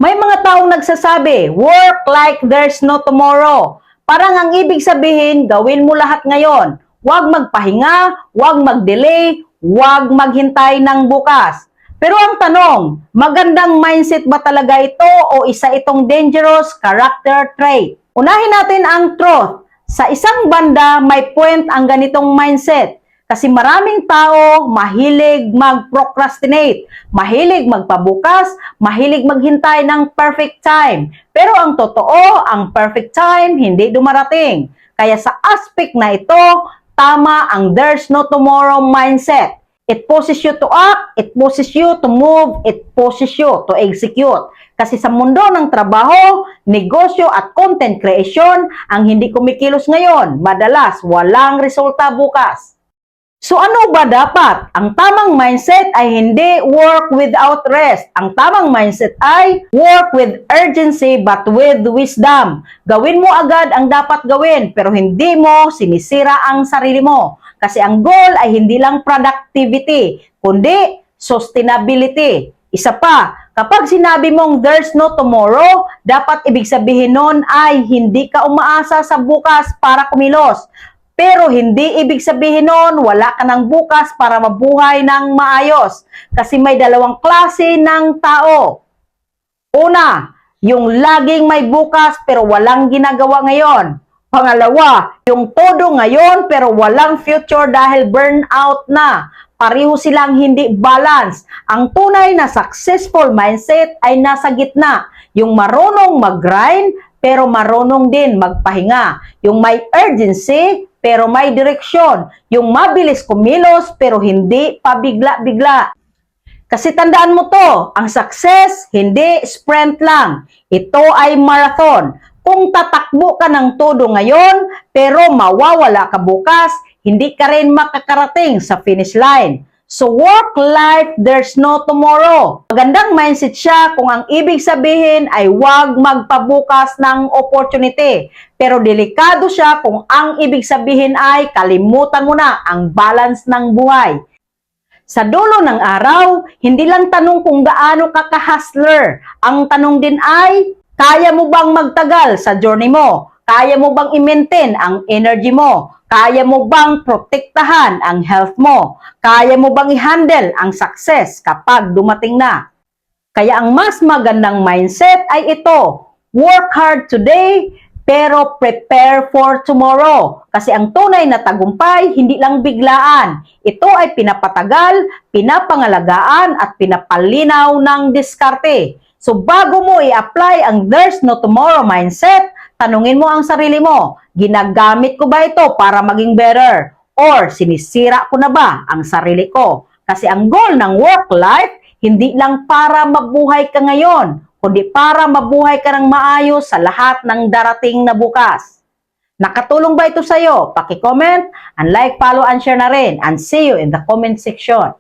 May mga taong nagsasabi, work like there's no tomorrow. Parang ang ibig sabihin, gawin mo lahat ngayon. Huwag magpahinga, huwag mag-delay, huwag maghintay ng bukas. Pero ang tanong, magandang mindset ba talaga ito o isa itong dangerous character trait? Unahin natin ang truth. Sa isang banda, may point ang ganitong mindset. Kasi maraming tao mahilig mag-procrastinate, mahilig magpabukas, mahilig maghintay ng perfect time. Pero ang totoo, ang perfect time hindi dumarating. Kaya sa aspect na ito, tama ang there's no tomorrow mindset. It pushes you to act, it pushes you to move, it pushes you to execute. Kasi sa mundo ng trabaho, negosyo at content creation, ang hindi kumikilos ngayon, madalas walang resulta bukas. So ano ba dapat? Ang tamang mindset ay hindi work without rest. Ang tamang mindset ay work with urgency but with wisdom. Gawin mo agad ang dapat gawin pero hindi mo sinisira ang sarili mo. Kasi ang goal ay hindi lang productivity, kundi sustainability. Isa pa, kapag sinabi mong there's no tomorrow, dapat ibig sabihin nun ay hindi ka umaasa sa bukas para kumilos. Pero hindi ibig sabihin nun, wala ka ng bukas para mabuhay ng maayos. Kasi may dalawang klase ng tao. Una, yung laging may bukas pero walang ginagawa ngayon. Pangalawa, yung todo ngayon pero walang future dahil burnout na. Pareho silang hindi balance. Ang tunay na successful mindset ay nasa gitna. Yung marunong mag-grind pero marunong din magpahinga. Yung may urgency pero may direksyon. Yung mabilis kumilos pero hindi pabigla-bigla. Kasi tandaan mo to, ang success hindi sprint lang. Ito ay marathon. Kung tatakbo ka ng todo ngayon pero mawawala ka bukas, hindi ka rin makakarating sa finish line. So work life, there's no tomorrow. Magandang mindset siya kung ang ibig sabihin ay huwag magpabukas ng opportunity. Pero delikado siya kung ang ibig sabihin ay kalimutan mo na ang balance ng buhay. Sa dulo ng araw, hindi lang tanong kung gaano ka ka-hustler. Ang tanong din ay, kaya mo bang magtagal sa journey mo? Kaya mo bang i-maintain ang energy mo? Kaya mo bang protektahan ang health mo? Kaya mo bang i-handle ang success kapag dumating na? Kaya ang mas magandang mindset ay ito, work hard today, pero prepare for tomorrow. Kasi ang tunay na tagumpay, hindi lang biglaan. Ito ay pinapatagal, pinapangalagaan, at pinapalinaw ng diskarte. So bago mo i-apply ang there's no tomorrow mindset, tanungin mo ang sarili mo, ginagamit ko ba ito para maging better? Or sinisira ko na ba ang sarili ko? Kasi ang goal ng work life, hindi lang para mabuhay ka ngayon, kundi para mabuhay ka ng maayos sa lahat ng darating na bukas. Nakatulong ba ito sa'yo? Paki-comment, and like, follow, and share na rin. And see you in the comment section.